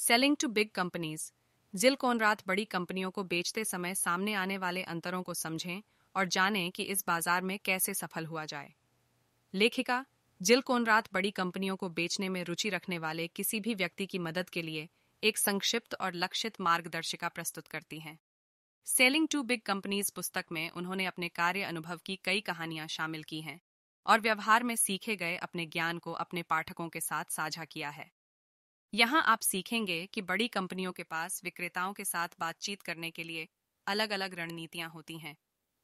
Selling to big companies. जिल कोनराद बड़ी कंपनियों को बेचते समय सामने आने वाले अंतरों को समझें और जानें कि इस बाजार में कैसे सफल हुआ जाए। लेखिका जिल कोनराद बड़ी कंपनियों को बेचने में रुचि रखने वाले किसी भी व्यक्ति की मदद के लिए एक संक्षिप्त और लक्षित मार्गदर्शिका प्रस्तुत करती हैं। सेलिंग टू बिग कंपनीज पुस्तक में उन्होंने अपने कार्य अनुभव की कई कहानियां शामिल की हैं और व्यवहार में सीखे गए अपने ज्ञान को अपने पाठकों के साथ साझा किया है। यहाँ आप सीखेंगे कि बड़ी कंपनियों के पास विक्रेताओं के साथ बातचीत करने के लिए अलग अलग रणनीतियां होती हैं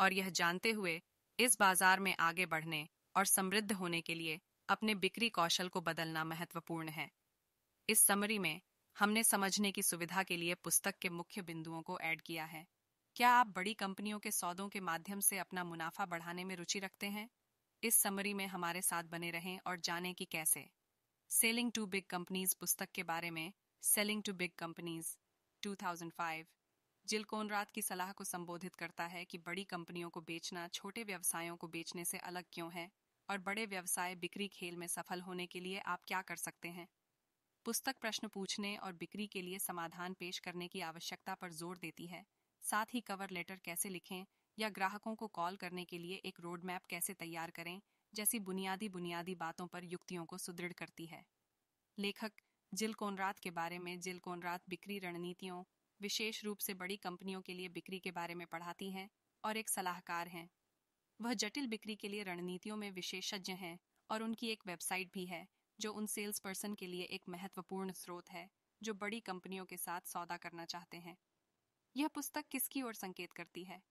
और यह जानते हुए इस बाजार में आगे बढ़ने और समृद्ध होने के लिए अपने बिक्री कौशल को बदलना महत्वपूर्ण है। इस समरी में हमने समझने की सुविधा के लिए पुस्तक के मुख्य बिंदुओं को ऐड किया है। क्या आप बड़ी कंपनियों के सौदों के माध्यम से अपना मुनाफा बढ़ाने में रुचि रखते हैं? इस समरी में हमारे साथ बने रहें और जानें कि कैसे। सेलिंग टू बिग कंपनीज पुस्तक के बारे में। सेलिंग टू बिग कंपनीज 2005 जिल कोनराद की सलाह को संबोधित करता है कि बड़ी कंपनियों को बेचना छोटे व्यवसायों को बेचने से अलग क्यों है और बड़े व्यवसाय बिक्री खेल में सफल होने के लिए आप क्या कर सकते हैं। पुस्तक प्रश्न पूछने और बिक्री के लिए समाधान पेश करने की आवश्यकता पर जोर देती है। साथ ही कवर लेटर कैसे लिखें या ग्राहकों को कॉल करने के लिए एक रोड मैप कैसे तैयार करें जैसी बुनियादी बातों पर युक्तियों को सुदृढ़ करती है। लेखक जिल कोनराद के बारे में। जिल कोनराद बिक्री रणनीतियों, विशेष रूप से बड़ी कंपनियों के लिए बिक्री के बारे में पढ़ाती हैं और एक सलाहकार हैं। वह जटिल बिक्री के लिए रणनीतियों में विशेषज्ञ हैं और उनकी एक वेबसाइट भी है जो उन सेल्स पर्सन के लिए एक महत्वपूर्ण स्रोत है जो बड़ी कंपनियों के साथ सौदा करना चाहते हैं। यह पुस्तक किसकी ओर संकेत करती है?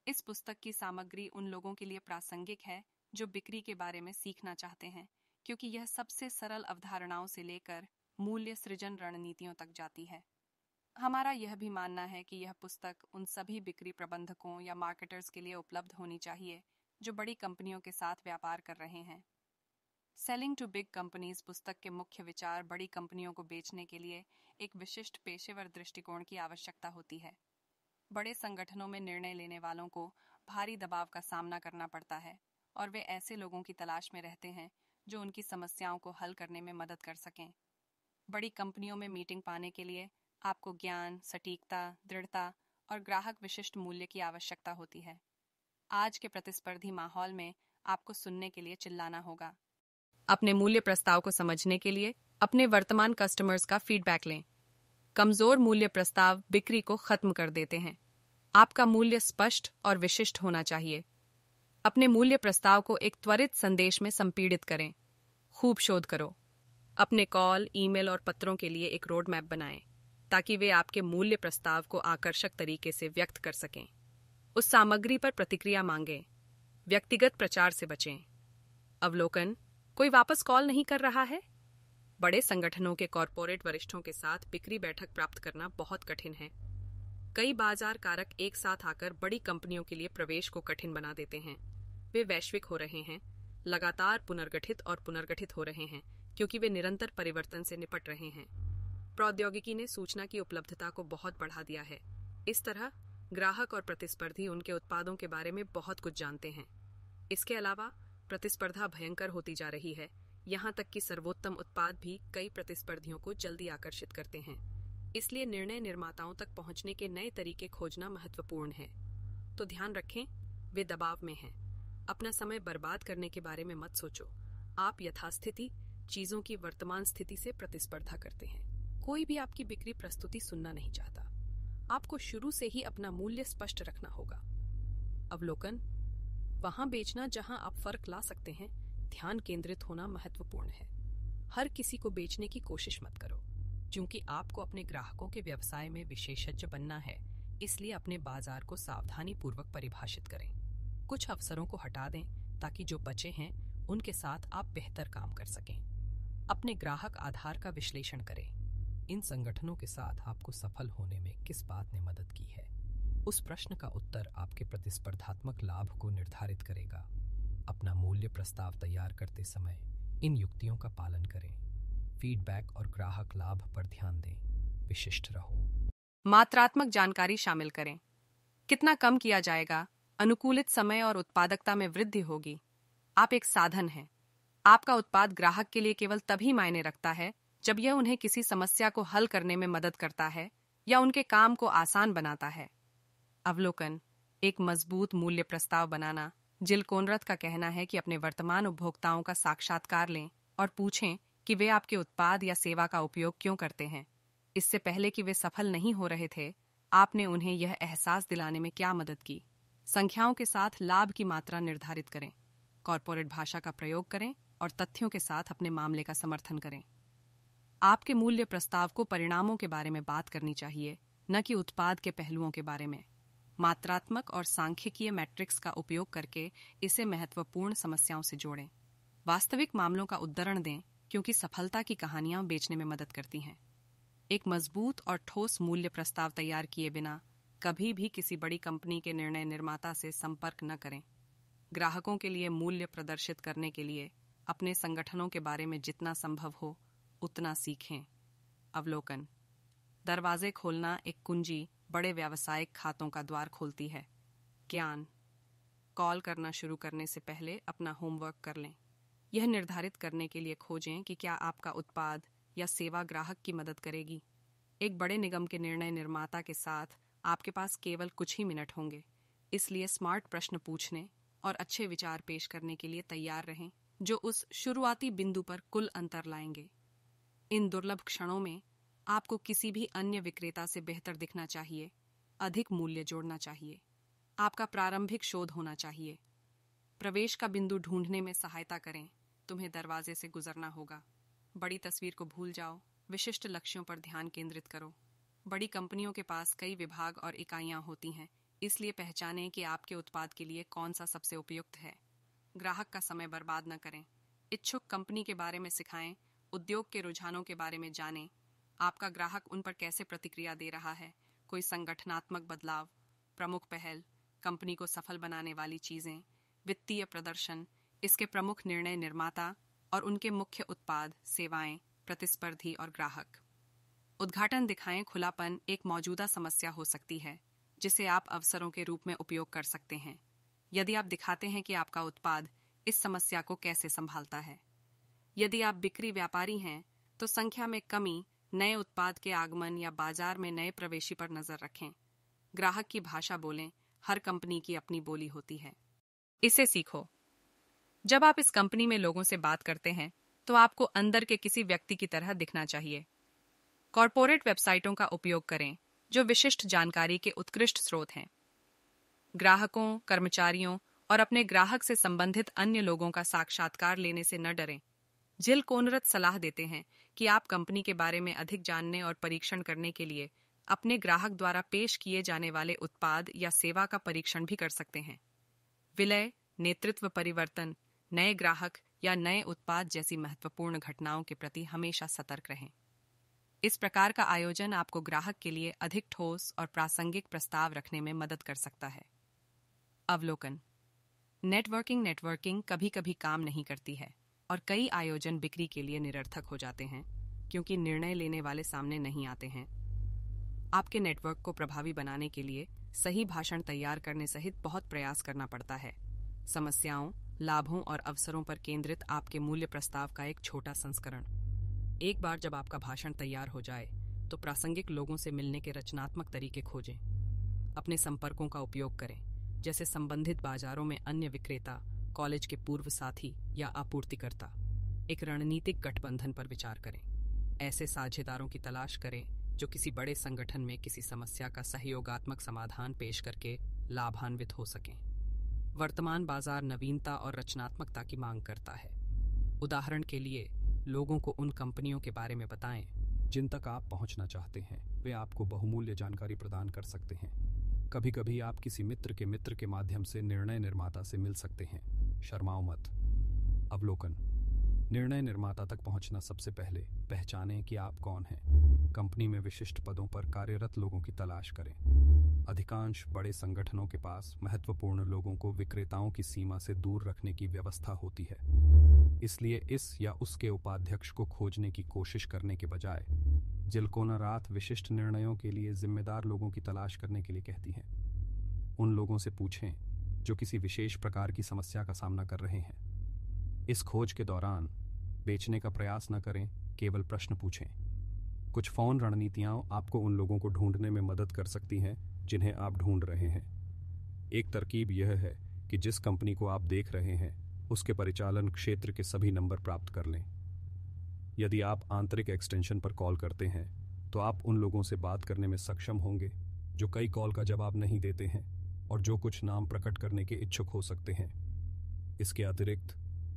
इस पुस्तक की सामग्री उन लोगों के लिए प्रासंगिक है जो बिक्री के बारे में सीखना चाहते हैं, क्योंकि यह सबसे सरल अवधारणाओं से लेकर मूल्य सृजन रणनीतियों तक जाती है। हमारा यह भी मानना है कि यह पुस्तक उन सभी बिक्री प्रबंधकों या मार्केटर्स के लिए उपलब्ध होनी चाहिए जो बड़ी कंपनियों के साथ व्यापार कर रहे हैं। सेलिंग टू बिग कंपनीज पुस्तक के मुख्य विचार। बड़ी कंपनियों को बेचने के लिए एक विशिष्ट पेशेवर दृष्टिकोण की आवश्यकता होती है। बड़े संगठनों में निर्णय लेने वालों को भारी दबाव का सामना करना पड़ता है और वे ऐसे लोगों की तलाश में रहते हैं जो उनकी समस्याओं को हल करने में मदद कर सकें। बड़ी कंपनियों में मीटिंग पाने के लिए आपको ज्ञान, सटीकता, दृढ़ता और ग्राहक विशिष्ट मूल्य की आवश्यकता होती है। आज के प्रतिस्पर्धी माहौल में आपको सुनने के लिए चिल्लाना होगा। अपने मूल्य प्रस्ताव को समझने के लिए अपने वर्तमान कस्टमर्स का फीडबैक लें। कमजोर मूल्य प्रस्ताव बिक्री को खत्म कर देते हैं। आपका मूल्य स्पष्ट और विशिष्ट होना चाहिए। अपने मूल्य प्रस्ताव को एक त्वरित संदेश में संपीड़ित करें। खूब शोध करो। अपने कॉल, ईमेल और पत्रों के लिए एक रोड मैप बनाएं ताकि वे आपके मूल्य प्रस्ताव को आकर्षक तरीके से व्यक्त कर सकें। उस सामग्री पर प्रतिक्रिया मांगें। व्यक्तिगत प्रचार से बचें। अवलोकन: कोई वापस कॉल नहीं कर रहा है? बड़े संगठनों के कॉर्पोरेट वरिष्ठों के साथ बिक्री बैठक प्राप्त करना बहुत कठिन है। कई बाजार कारक एक साथ आकर बड़ी कंपनियों के लिए प्रवेश को कठिन बना देते हैं। वे वैश्विक हो रहे हैं, लगातार पुनर्गठित हो रहे हैं क्योंकि वे निरंतर परिवर्तन से निपट रहे हैं। प्रौद्योगिकी ने सूचना की उपलब्धता को बहुत बढ़ा दिया है। इस तरह ग्राहक और प्रतिस्पर्धी उनके उत्पादों के बारे में बहुत कुछ जानते हैं। इसके अलावा प्रतिस्पर्धा भयंकर होती जा रही है, यहाँ तक कि सर्वोत्तम उत्पाद भी कई प्रतिस्पर्धियों को जल्दी आकर्षित करते हैं। इसलिए निर्णय निर्माताओं तक पहुंचने के नए तरीके खोजना महत्वपूर्ण है। तो ध्यान रखें, वे दबाव में हैं। अपना समय बर्बाद करने के बारे में मत सोचो। आप यथास्थिति चीजों की वर्तमान स्थिति से प्रतिस्पर्धा करते हैं। कोई भी आपकी बिक्री प्रस्तुति सुनना नहीं चाहता। आपको शुरू से ही अपना मूल्य स्पष्ट रखना होगा। अवलोकन: वहां बेचना जहां आप फर्क ला सकते हैं। ध्यान केंद्रित होना महत्वपूर्ण है। हर किसी को बेचने की कोशिश मत करो। क्योंकि आपको अपने ग्राहकों के व्यवसाय में विशेषज्ञ बनना है, इसलिए अपने बाजार को सावधानी पूर्वक परिभाषित करें। कुछ अवसरों को हटा दें ताकि जो बचे हैं उनके साथ आप बेहतर काम कर सकें। अपने ग्राहक आधार का विश्लेषण करें। इन संगठनों के साथ आपको सफल होने में किस बात ने मदद की है? उस प्रश्न का उत्तर आपके प्रतिस्पर्धात्मक लाभ को निर्धारित करेगा। अपना मूल्य प्रस्ताव तैयार करते समय इन युक्तियों का पालन करें। फीडबैक और ग्राहक लाभ पर ध्यान दें। विशिष्ट रहो। मात्रात्मक जानकारी शामिल करें। कितना कम किया जाएगा? अनुकूलित समय और उत्पादकता में वृद्धि होगी। आप एक साधन हैं। आपका उत्पाद ग्राहक के लिए केवल तभी मायने रखता है जब यह उन्हें किसी समस्या को हल करने में मदद करता है या उनके काम को आसान बनाता है। अवलोकन: एक मजबूत मूल्य प्रस्ताव बनाना। जिल कोनरथ का कहना है कि अपने वर्तमान उपभोक्ताओं का साक्षात्कार लें और पूछें कि वे आपके उत्पाद या सेवा का उपयोग क्यों करते हैं। इससे पहले कि वे सफल नहीं हो रहे थे, आपने उन्हें यह एहसास दिलाने में क्या मदद की। संख्याओं के साथ लाभ की मात्रा निर्धारित करें। कॉर्पोरेट भाषा का प्रयोग करें और तथ्यों के साथ अपने मामले का समर्थन करें। आपके मूल्य प्रस्ताव को परिणामों के बारे में बात करनी चाहिए, न कि उत्पाद के पहलुओं के बारे में। मात्रात्मक और सांख्यिकीय मैट्रिक्स का उपयोग करके इसे महत्वपूर्ण समस्याओं से जोड़ें। वास्तविक मामलों का उद्धरण दें, क्योंकि सफलता की कहानियां बेचने में मदद करती हैं। एक मजबूत और ठोस मूल्य प्रस्ताव तैयार किए बिना कभी भी किसी बड़ी कंपनी के निर्णय निर्माता से संपर्क न करें। ग्राहकों के लिए मूल्य प्रदर्शित करने के लिए अपने संगठनों के बारे में जितना संभव हो उतना सीखें। अवलोकन: दरवाजे खोलना एक कुंजी बड़े व्यावसायिक खातों का द्वार खोलती है। ज्ञान: कॉल करना शुरू करने से पहले अपना होमवर्क कर लें। यह निर्धारित करने के लिए खोजें कि क्या आपका उत्पाद या सेवा ग्राहक की मदद करेगी। एक बड़े निगम के निर्णय निर्माता के साथ आपके पास केवल कुछ ही मिनट होंगे, इसलिए स्मार्ट प्रश्न पूछने और अच्छे विचार पेश करने के लिए तैयार रहें, जो उस शुरुआती बिंदु पर कुल अंतर लाएंगे। इन दुर्लभ क्षणों में आपको किसी भी अन्य विक्रेता से बेहतर दिखना चाहिए, अधिक मूल्य जोड़ना चाहिए। आपका प्रारंभिक शोध होना चाहिए। प्रवेश का बिंदु ढूंढने में सहायता करें। तुम्हें दरवाजे से गुजरना होगा। बड़ी तस्वीर को भूल जाओ, विशिष्ट लक्ष्यों पर ध्यान केंद्रित करो। बड़ी कंपनियों के पास कई विभाग और इकाइयां होती हैं, इसलिए पहचानें कि आपके उत्पाद के लिए कौन सा सबसे उपयुक्त है। ग्राहक का समय बर्बाद न करें। इच्छुक कंपनी के बारे में सिखाएं, उद्योग के रुझानों के बारे में जानें। आपका ग्राहक उन पर कैसे प्रतिक्रिया दे रहा है, कोई संगठनात्मक बदलाव, प्रमुख पहल, कंपनी को सफल बनाने वाली चीजें, वित्तीय प्रदर्शन, इसके प्रमुख निर्णय निर्माता और उनके मुख्य उत्पाद, सेवाएं, प्रतिस्पर्धी और ग्राहक। उद्घाटन दिखाएं। खुलापन एक मौजूदा समस्या हो सकती है, जिसे आप अवसरों के रूप में उपयोग कर सकते हैं। यदि आप दिखाते हैं कि आपका उत्पाद इस समस्या को कैसे संभालता है। यदि आप बिक्री व्यापारी हैं, तो संख्या में कमी, नए उत्पाद के आगमन या बाजार में नए प्रवेशी पर नजर रखें। ग्राहक की भाषा बोलें। हर कंपनी की अपनी बोली होती है। इसे सीखो। जब आप इस कंपनी में लोगों से बात करते हैं, तो आपको अंदर के किसी व्यक्ति की तरह दिखना चाहिए। कॉर्पोरेट वेबसाइटों का उपयोग करें, जो विशिष्ट जानकारी के उत्कृष्ट स्रोत हैं। ग्राहकों, कर्मचारियों और अपने ग्राहक से संबंधित अन्य लोगों का साक्षात्कार लेने से न डरें। जिल कोनरथ सलाह देते हैं कि आप कंपनी के बारे में अधिक जानने और परीक्षण करने के लिए अपने ग्राहक द्वारा पेश किए जाने वाले उत्पाद या सेवा का परीक्षण भी कर सकते हैं। विलय, नेतृत्व परिवर्तन, नए ग्राहक या नए उत्पाद जैसी महत्वपूर्ण घटनाओं के प्रति हमेशा सतर्क रहें। इस प्रकार का आयोजन आपको ग्राहक के लिए अधिक ठोस और प्रासंगिक प्रस्ताव रखने में मदद कर सकता है। अवलोकन: नेटवर्किंग कभी कभी काम नहीं करती है और कई आयोजन बिक्री के लिए निरर्थक हो जाते हैं, क्योंकि निर्णय लेने वाले सामने नहीं आते हैं। आपके नेटवर्क को प्रभावी बनाने के लिए सही भाषण तैयार करने सहित बहुत प्रयास करना पड़ता है। समस्याओं, लाभों और अवसरों पर केंद्रित आपके मूल्य प्रस्ताव का एक छोटा संस्करण। एक बार जब आपका भाषण तैयार हो जाए, तो प्रासंगिक लोगों से मिलने के रचनात्मक तरीके खोजें। अपने संपर्कों का उपयोग करें, जैसे संबंधित बाजारों में अन्य विक्रेता, कॉलेज के पूर्व साथी या आपूर्तिकर्ता। एक रणनीतिक गठबंधन पर विचार करें। ऐसे साझेदारों की तलाश करें जो किसी बड़े संगठन में किसी समस्या का सहयोगात्मक समाधान पेश करके लाभान्वित हो सकें। वर्तमान बाजार नवीनता और रचनात्मकता की मांग करता है। उदाहरण के लिए, लोगों को उन कंपनियों के बारे में बताएं जिन तक आप पहुंचना चाहते हैं। वे आपको बहुमूल्य जानकारी प्रदान कर सकते हैं। कभी कभी आप किसी मित्र के माध्यम से निर्णय निर्माता से मिल सकते हैं। शर्माओ मत। अवलोकन: निर्णय निर्माता तक पहुंचना सबसे पहले पहचानें कि आप कौन हैं। कंपनी में विशिष्ट पदों पर कार्यरत लोगों की तलाश करें। अधिकांश बड़े संगठनों के पास महत्वपूर्ण लोगों को विक्रेताओं की सीमा से दूर रखने की व्यवस्था होती है। इसलिए इस या उसके उपाध्यक्ष को खोजने की कोशिश करने के बजाय जिल कोनराथ विशिष्ट निर्णयों के लिए जिम्मेदार लोगों की तलाश करने के लिए कहती हैं। उन लोगों से पूछें जो किसी विशेष प्रकार की समस्या का सामना कर रहे हैं। इस खोज के दौरान बेचने का प्रयास न करें, केवल प्रश्न पूछें। कुछ फोन रणनीतियां आपको उन लोगों को ढूंढने में मदद कर सकती हैं जिन्हें आप ढूंढ रहे हैं। एक तरकीब यह है कि जिस कंपनी को आप देख रहे हैं उसके परिचालन क्षेत्र के सभी नंबर प्राप्त कर लें। यदि आप आंतरिक एक्सटेंशन पर कॉल करते हैं तो आप उन लोगों से बात करने में सक्षम होंगे जो कई कॉल का जवाब नहीं देते हैं और जो कुछ नाम प्रकट करने के इच्छुक हो सकते हैं। इसके अतिरिक्त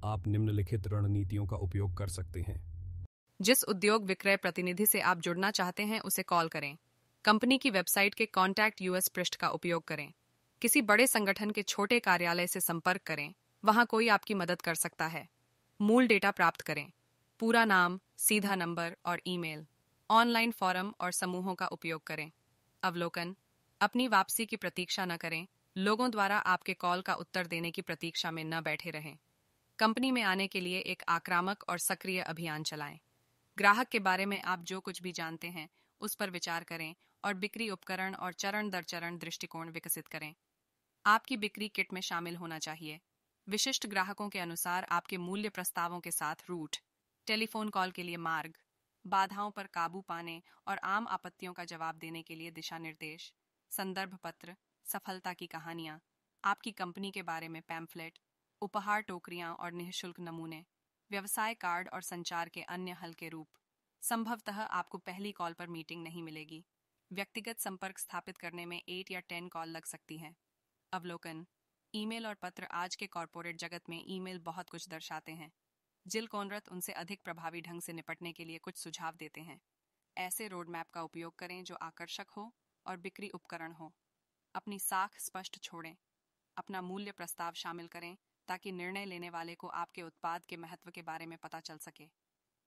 आप निम्नलिखित रणनीतियों का उपयोग कर सकते हैं। जिस उद्योग विक्रय प्रतिनिधि से आप जुड़ना चाहते हैं उसे कॉल करें। कंपनी की वेबसाइट के कॉन्टैक्ट यूएस पृष्ठ का उपयोग करें। किसी बड़े संगठन के छोटे कार्यालय से संपर्क करें, वहां कोई आपकी मदद कर सकता है। मूल डेटा प्राप्त करें, पूरा नाम, सीधा नंबर और ईमेल। ऑनलाइन फोरम और समूहों का उपयोग करें। अवलोकन: अपनी वापसी की प्रतीक्षा न करें। लोगों द्वारा आपके कॉल का उत्तर देने की प्रतीक्षा में न बैठे रहें। कंपनी में आने के लिए एक आक्रामक और सक्रिय अभियान चलाएं। ग्राहक के बारे में आप जो कुछ भी जानते हैं उस पर विचार करें और बिक्री उपकरण और चरण दर चरण दृष्टिकोण विकसित करें। आपकी बिक्री किट में शामिल होना चाहिए विशिष्ट ग्राहकों के अनुसार आपके मूल्य प्रस्तावों के साथ रूट, टेलीफोन कॉल के लिए मार्ग, बाधाओं पर काबू पाने और आम आपत्तियों का जवाब देने के लिए दिशा निर्देश, संदर्भ पत्र, सफलता की कहानियां, आपकी कंपनी के बारे में पैम्फलेट, उपहार टोकरियां और निःशुल्क नमूने, व्यवसाय कार्ड और संचार के अन्य हल्के रूप। संभवतः आपको पहली कॉल पर मीटिंग नहीं मिलेगी। व्यक्तिगत संपर्क स्थापित करने में 8 या 10 कॉल लग सकती है। अवलोकन: ईमेल और पत्र आज के कॉरपोरेट जगत में ईमेल बहुत कुछ दर्शाते हैं। जिल कॉनराथ उनसे अधिक प्रभावी ढंग से निपटने के लिए कुछ सुझाव देते हैं। ऐसे रोड मैप का उपयोग करें जो आकर्षक हो और बिक्री उपकरण हो। अपनी साख स्पष्ट छोड़ें। अपना मूल्य प्रस्ताव शामिल करें ताकि निर्णय लेने वाले को आपके उत्पाद के महत्व के बारे में पता चल सके।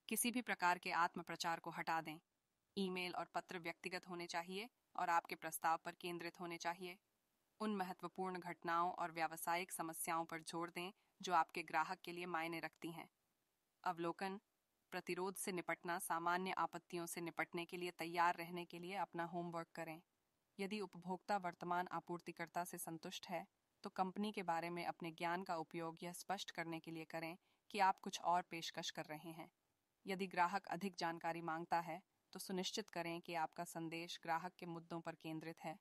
किसी भी प्रकार के आत्म प्रचार को हटा दें। ईमेल और पत्र व्यक्तिगत होने चाहिए और आपके प्रस्ताव पर केंद्रित होने चाहिए। उन महत्वपूर्ण घटनाओं और व्यावसायिक समस्याओं पर जोर दें जो आपके ग्राहक के लिए मायने रखती हैं। अवलोकन: प्रतिरोध से निपटना: सामान्य आपत्तियों से निपटने के लिए तैयार रहने के लिए अपना होमवर्क करें। यदि उपभोक्ता वर्तमान आपूर्तिकर्ता से संतुष्ट है तो कंपनी के बारे में अपने ज्ञान का उपयोग यह स्पष्ट करने के लिए करें कि आप कुछ और पेशकश कर रहे हैं। यदि ग्राहक अधिक जानकारी मांगता है तो सुनिश्चित करें कि आपका संदेश ग्राहक के मुद्दों पर केंद्रित है,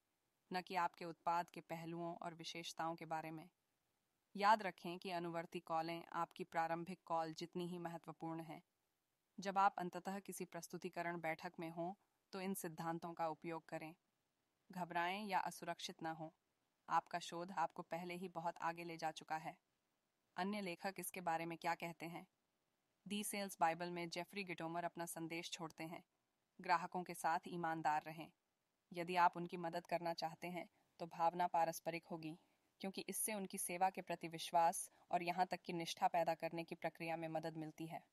न कि आपके उत्पाद के पहलुओं और विशेषताओं के बारे में। याद रखें कि अनुवर्ती कॉलें आपकी प्रारंभिक कॉल जितनी ही महत्वपूर्ण हैं। जब आप अंततः किसी प्रस्तुतिकरण बैठक में हों तो इन सिद्धांतों का उपयोग करें। घबराएं या असुरक्षित न हों। आपका शोध आपको पहले ही बहुत आगे ले जा चुका है। अन्य लेखक इसके बारे में क्या कहते हैं? दी सेल्स बाइबल में जेफरी गिटोमर अपना संदेश छोड़ते हैं: ग्राहकों के साथ ईमानदार रहें। यदि आप उनकी मदद करना चाहते हैं तो भावना पारस्परिक होगी, क्योंकि इससे उनकी सेवा के प्रति विश्वास और यहाँ तक कि निष्ठा पैदा करने की प्रक्रिया में मदद मिलती है।